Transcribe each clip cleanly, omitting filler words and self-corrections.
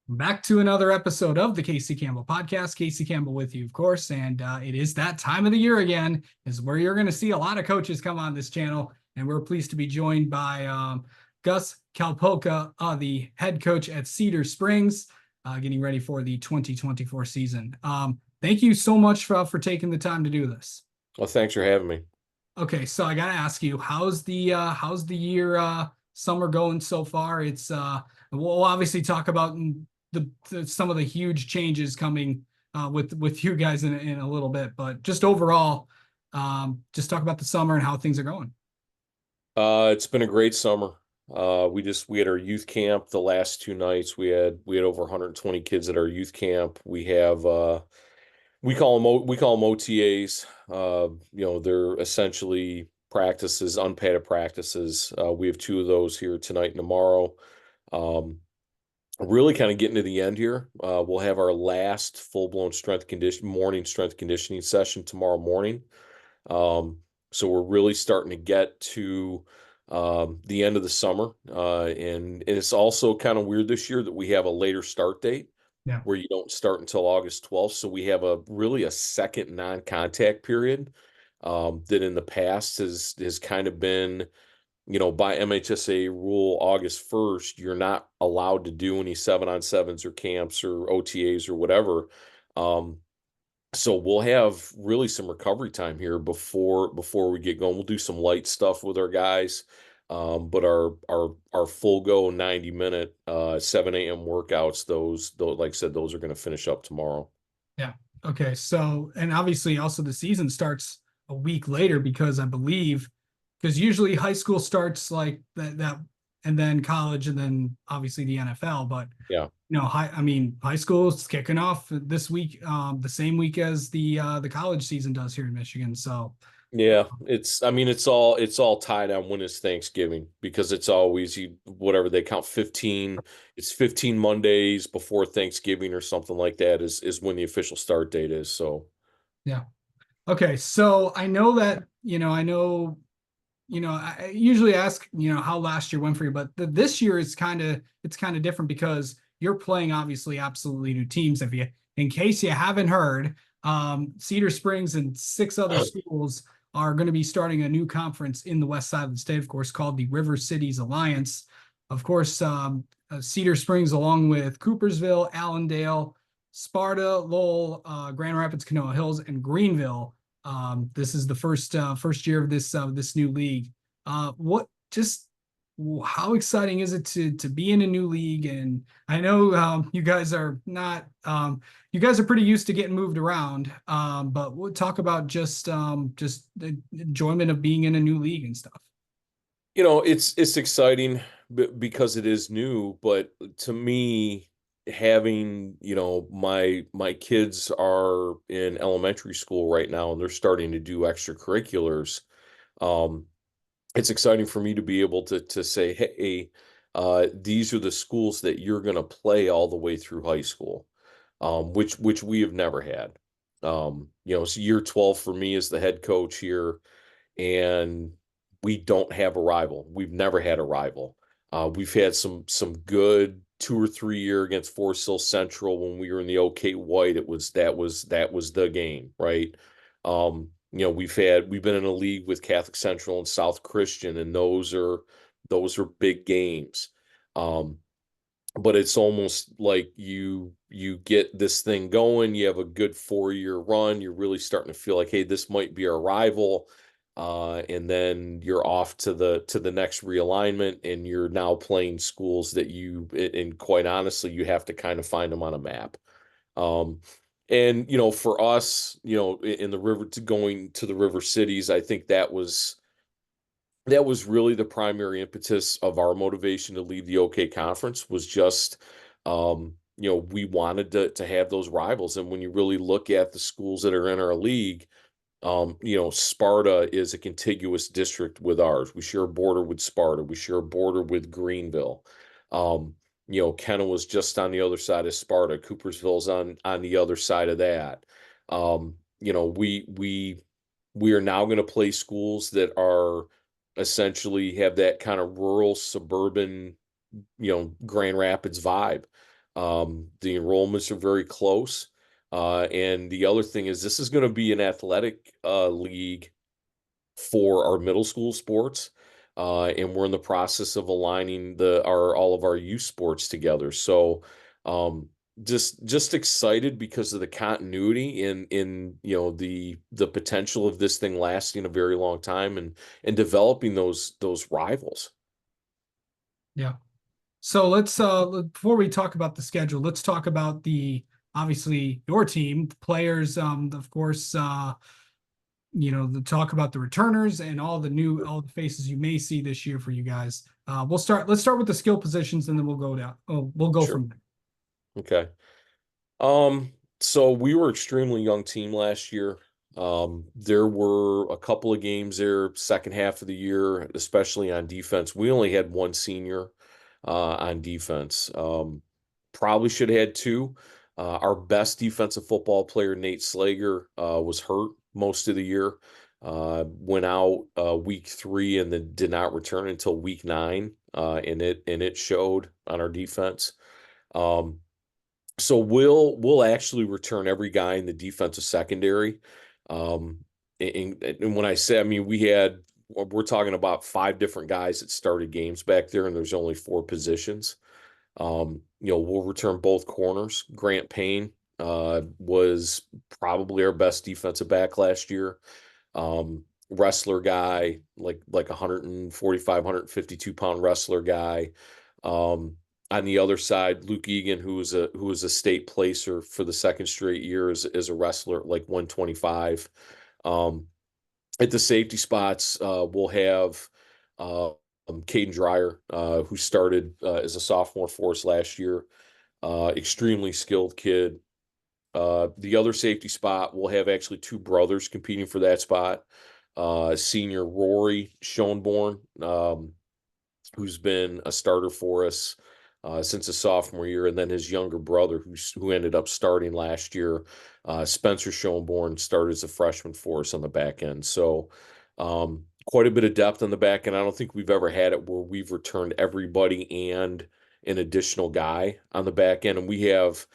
Back to another episode of the Casey Campbell podcast. Casey Campbell with you, of course, and it is that time of the year again, is where you're going to see a lot of coaches come on this channel, and we're pleased to be joined by Gus Kapolka, the head coach at Cedar Springs, getting ready for the 2024 season. Thank you so much for taking the time to do this. Well, thanks for having me. Okay, so I gotta ask you, how's the year summer going so far? It's we'll obviously talk about some of the huge changes coming with you guys in a little bit, but just overall, just talk about the summer and how things are going. It's been a great summer. We had our youth camp the last 2 nights. We had over 120 kids at our youth camp. We call them OTAs. They're essentially practices, unpadded practices. We have two of those here tonight and tomorrow. Really kind of getting to the end here. We'll have our last full-blown morning strength conditioning session tomorrow morning. So we're really starting to get to the end of the summer. And it's also kind of weird this year that we have a later start date Yeah. where you don't start until August 12th. So we have a second non-contact period that in the past has kind of been, by MHSA rule, August 1st, you're not allowed to do any 7-on-7s or camps or OTAs or whatever. So we'll have really some recovery time here before we get going. We'll do some light stuff with our guys. But our full go 90-minute 7 a.m. workouts, those like I said, those are going to finish up tomorrow. Yeah. Okay. So, and obviously also the season starts a week later because I believe, because usually high school starts like that, and then college, and then obviously the NFL. But Yeah. high school is kicking off this week, the same week as the college season does here in Michigan. So Yeah, it's all tied on when is Thanksgiving because it's always whatever they count 15, it's 15 Mondays before Thanksgiving or something like that is when the official start date is. So yeah. Okay. So I know that, I usually ask, how last year went for you, but this year is it's kind of different because you're playing obviously absolutely new teams. If you, in case you haven't heard, Cedar Springs and six other schools are going to be starting a new conference in the west side of the state, of course, called the River Cities Alliance. Of course, Cedar Springs, along with Coopersville, Allendale, Sparta, Lowell, Grand Rapids, Canoa Hills, and Greenville. This is the first year of this new league. What just How exciting is it to be in a new league? And I know you guys are not you guys are pretty used to getting moved around, but we'll talk about just the enjoyment of being in a new league and stuff. it's exciting because it is new, but to me, having, my kids are in elementary school right now and they're starting to do extracurriculars. Um, it's exciting for me to be able to say, hey, these are the schools that you're going to play all the way through high school, which we have never had. So year 12 for me as the head coach here, and we don't have a rival. We've never had a rival. We've had some good 2 or 3 year against Forest Hill Central when we were in the OK White. That was the game, right? We've been in a league with Catholic Central and South Christian, and those are big games. Um, but it's almost like you get this thing going, you have a good 4 year run, you're really starting to feel like, hey, this might be our rival. And then you're off to the next realignment, and you're now playing schools that and quite honestly, you have to kind of find them on a map. Um, and for us, in the river to going to the river cities, I think that was really the primary impetus of our motivation to leave the OK conference was just, we wanted to have those rivals. And when you really look at the schools that are in our league, Sparta is a contiguous district with ours. We share a border with Sparta. We share a border with Greenville. Kenna was just on the other side of Sparta. Coopersville's on the other side of that. We are now going to play schools that are essentially have that kind of rural suburban Grand Rapids vibe. The enrollments are very close. And the other thing is this is going to be an athletic league for our middle school sports. And we're in the process of aligning all of our youth sports together. So um, just excited because of the continuity in the potential of this thing lasting a very long time and developing those rivals. Yeah. So before we talk about the schedule, let's talk about the obviously your team, the players, of course, the talk about the returners and all the faces you may see this year for you guys. Let's start with the skill positions and then we'll go down. Oh, we'll go Sure. from there. Okay. Um, so we were extremely young team last year. There were a couple of games there, second half of the year, especially on defense. We only had one senior on defense. Probably should have had two. Our best defensive football player, Nate Slager, was hurt most of the year. Went out week 3 and then did not return until week 9. And it showed on our defense. Um, so we'll actually return every guy in the defensive secondary. Um, and when I say, I mean, we're talking about 5 different guys that started games back there, and there's only 4 positions. We'll return both corners. Grant Payne was probably our best defensive back last year. Wrestler guy, like 145, 152 pound wrestler guy. Um, on the other side, Luke Egan, who was a state placer for the second straight year as a wrestler, like 125. Um, at the safety spots, we'll have Caden Dreyer, who started as a sophomore for us last year. Extremely skilled kid. The other safety spot, we'll have actually 2 brothers competing for that spot. Senior Rory Schoenborn, who's been a starter for us since a sophomore year, and then his younger brother, who ended up starting last year, Spencer Schoenborn, started as a freshman for us on the back end. So quite a bit of depth on the back end. I don't think we've ever had it where we've returned everybody and an additional guy on the back end, and we have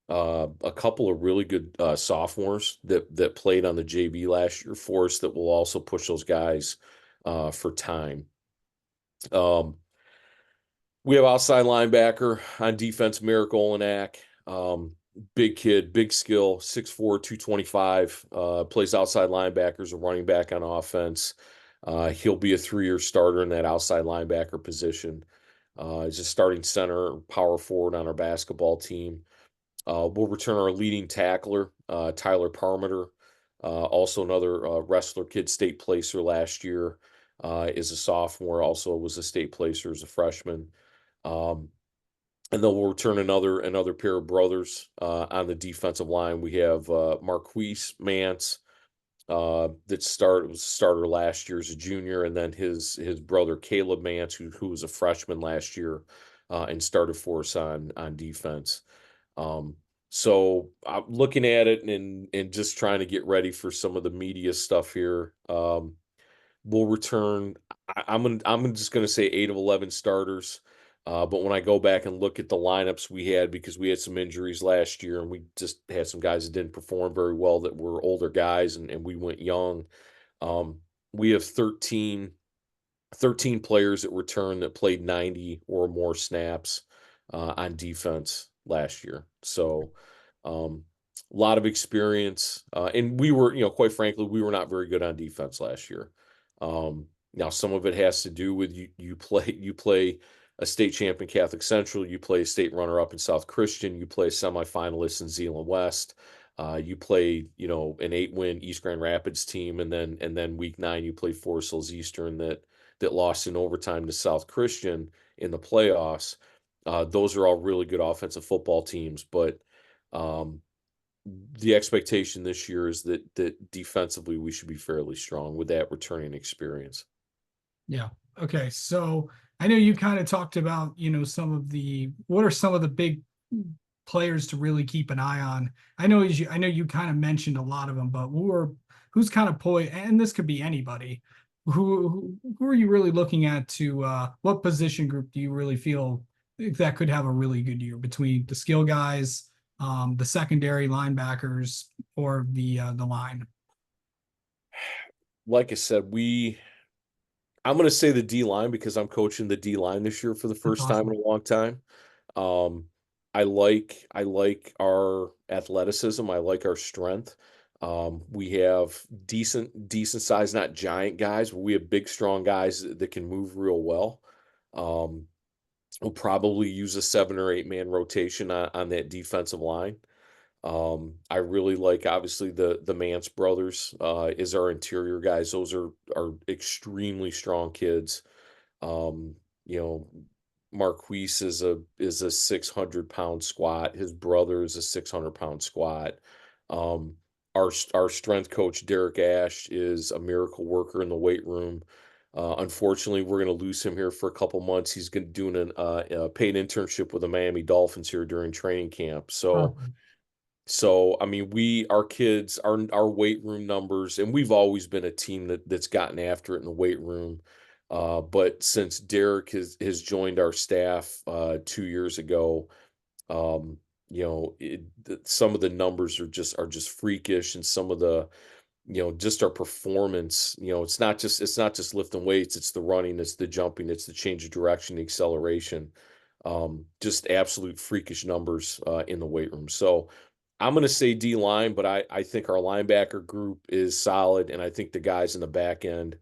a couple of really good sophomores that played on the JV last year for us that will also push those guys for time. Um, we have outside linebacker on defense, Merrick Olenak. Big kid, big skill, 6'4", 225, plays outside linebacker as a running back on offense. He'll be a 3-year starter in that outside linebacker position. He's a starting center, power forward on our basketball team. We'll return our leading tackler, Tyler Parmenter, also another wrestler kid, state placer last year, is a sophomore, also was a state placer as a freshman. Um, and then we'll return another pair of brothers on the defensive line. We have Marquise Mance, was a starter last year as a junior, and then his brother Caleb Mance, who was a freshman last year and started for us on defense. Um, so I'm looking at it and just trying to get ready for some of the media stuff here. We'll return. I'm just gonna say 8 of 11 starters. But when I go back and look at the lineups we had, because we had some injuries last year and we just had some guys that didn't perform very well that were older guys and we went young. Um, we have 13 players that return that played 90 or more snaps on defense last year. So um, a lot of experience. And we were, quite frankly, we were not very good on defense last year. Now some of it has to do with you play a state champion Catholic Central, you play a state runner up in South Christian, you play a semifinalist in Zeeland West. You play, an 8-win East Grand Rapids team, and then week 9 you play Forest Hills Eastern that lost in overtime to South Christian in the playoffs. Those are all really good offensive football teams, but um, the expectation this year is that defensively we should be fairly strong with that returning experience. Yeah. Okay. So I know you kind of talked about, what are some of the big players to really keep an eye on? I know you kind of mentioned a lot of them, but who's kind of poised, and this could be anybody, who are you really looking at to what position group do you really feel that could have a really good year between the skill guys, the secondary linebackers, or the line? Like I said, I'm going to say the D line because I'm coaching the D line this year for the That's first time in awesome. a long time. Um, I like our athleticism. I like our strength. We have decent size, not giant guys, but we have big, strong guys that can move real well. Um, we'll probably use a 7 or 8 man rotation on that defensive line. I really like obviously the Mance brothers is our interior guys. Those are extremely strong kids. Um, you know, Marquise is a 600-pound squat. His brother is a 600-pound squat. Our strength coach Derek Ash is a miracle worker in the weight room. Unfortunately, we're going to lose him here for a couple months. He's going to doing a paid internship with the Miami Dolphins here during training camp. Perfect. So I mean, our kids, our weight room numbers, and we've always been a team that's gotten after it in the weight room. But since Derek has joined our staff 2 years ago, um, some of the numbers are just freakish, and some of the just our performance. It's not just lifting weights, it's the running, it's the jumping, it's the change of direction, the acceleration. Just absolute freakish numbers in the weight room. So I'm going to say D line, but I think our linebacker group is solid, and I think the guys in the back end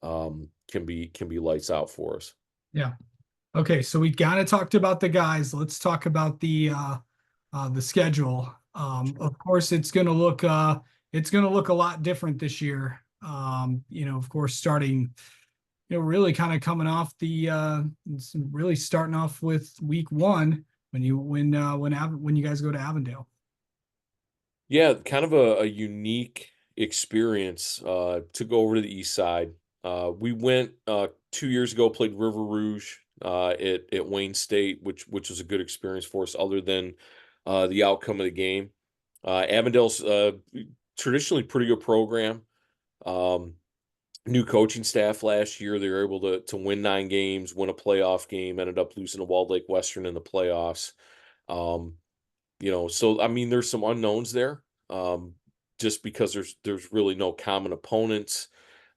can be lights out for us. Yeah. Okay, so we kind of talked about the guys. Let's talk about the schedule. Of course, it's gonna look a lot different this year. Of course, starting, really kind of coming off really starting off with week one when you guys go to Avondale. Yeah, kind of a unique experience to go over to the east side. We went 2 years ago, played River Rouge at Wayne State, which was a good experience for us, other than the outcome of the game. Avondale's traditionally pretty good program. Um, New coaching staff last year. They were able to win 9 games, win a playoff game, ended up losing to Walled Lake Western in the playoffs. Um, so I mean, there's some unknowns there, just because there's really no common opponents.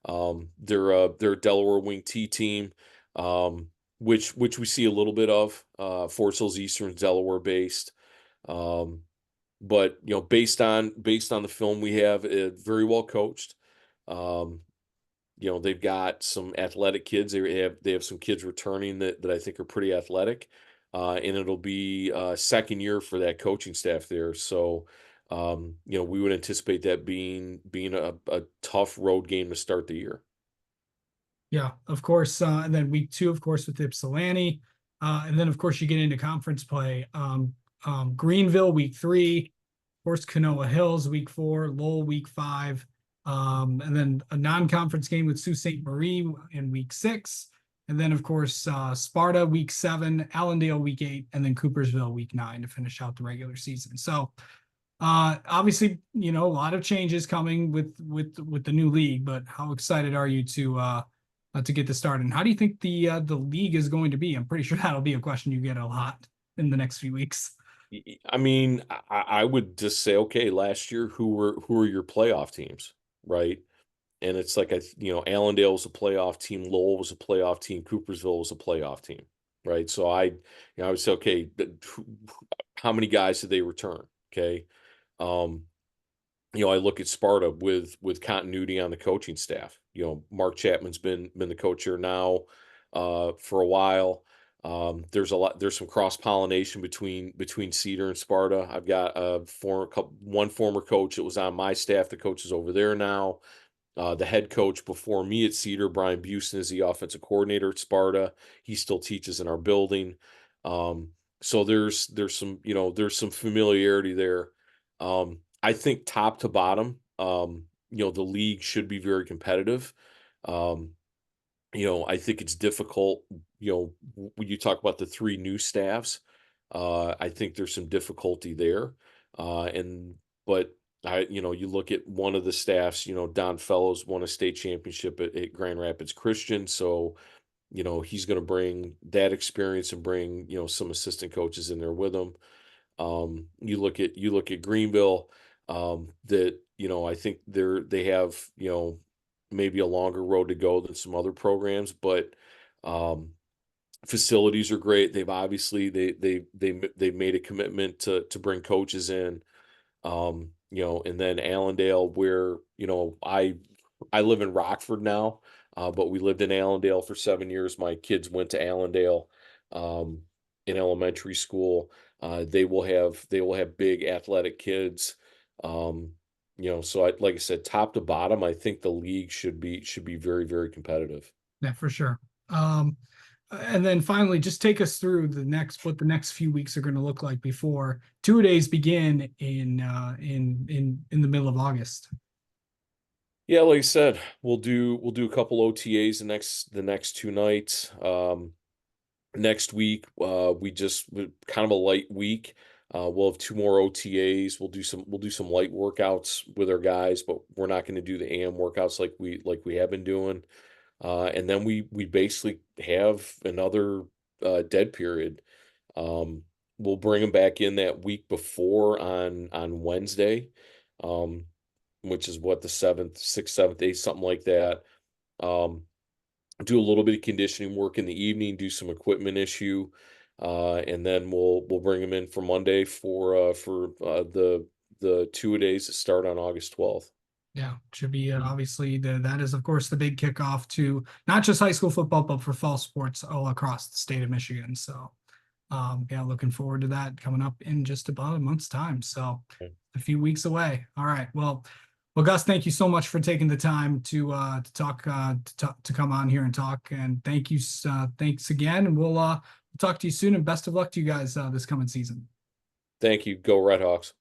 They're a Delaware Wing T team, um, which we see a little bit of. Forest Hills Eastern Delaware based, um, but based on the film we have, very well coached. Um, they've got some athletic kids. They have some kids returning that I think are pretty athletic, and it'll be second year for that coaching staff there. So, we would anticipate that being a tough road game to start the year. Yeah, of course. And then week two, of course, with Ypsilanti. And then, of course, you get into conference play. Greenville, week three. Of course, Kanoa Hills, week four. Lowell, week five. And then a non-conference game with Sault Ste. Marie in week six. And then, of course, Sparta, week seven. Allendale, week eight. And then Coopersville, week nine to finish out the regular season. So, obviously, a lot of changes coming with the new league, but how excited are you to get this started? And how do you think the league is going to be? I'm pretty sure that'll be a question you get a lot in the next few weeks. I mean, I would just say, okay, last year, who were your playoff teams, right? And it's like Allendale was a playoff team, Lowell was a playoff team, Coopersville was a playoff team, right? So I would say, okay, how many guys did they return? Okay, um, I look at Sparta with continuity on the coaching staff. Mark Chapman's been the coach here now for a while. There's some cross pollination between Cedar and Sparta. I've got one former coach that was on my staff. The coach is over there now. The head coach before me at Cedar, Brian Buston, is the offensive coordinator at Sparta. He still teaches in our building. Um, so there's some familiarity there. I think top to bottom, the league should be very competitive. Um, I think it's difficult, when you talk about the three new staffs, I think there's some difficulty there. And but You look at one of the staffs, Don Fellows won a state championship at Grand Rapids Christian. So, he's going to bring that experience and bring, some assistant coaches in there with him. You look at Greenville, that, I think they have, maybe a longer road to go than some other programs, but, um, facilities are great. They've obviously they've made a commitment to bring coaches in. And then Allendale, where, I live in Rockford now, but we lived in Allendale for 7 years. My kids went to Allendale, um, in elementary school. They will have big athletic kids. So like I said, top to bottom, I think the league should be very, very competitive. Yeah, for sure. And then finally, just take us through what the next few weeks are going to look like before two days begin in the middle of August. Yeah, like I said, we'll do a couple OTAs the next 2 nights. Next week, kind of a light week. We'll have two more OTAs. We'll do some light workouts with our guys, but we're not going to do the AM workouts like we have been doing. And then we basically have another dead period. Um, we'll bring them back in that week before on Wednesday, um, which is what, the 7th, 6th, 7th, 8th, something like that. Um, do a little bit of conditioning work in the evening, do some equipment issue, and then we'll bring them in for Monday for the 2 days that start on August 12th. Yeah, should be obviously that is of course the big kickoff to not just high school football, but for fall sports all across the state of Michigan. So, yeah, looking forward to that coming up in just about a month's time. So, a few weeks away. All right. Well, Gus, thank you so much for taking the time to talk to come on here and talk. And thanks again. And we'll talk to you soon. And best of luck to you guys this coming season. Thank you. Go Redhawks.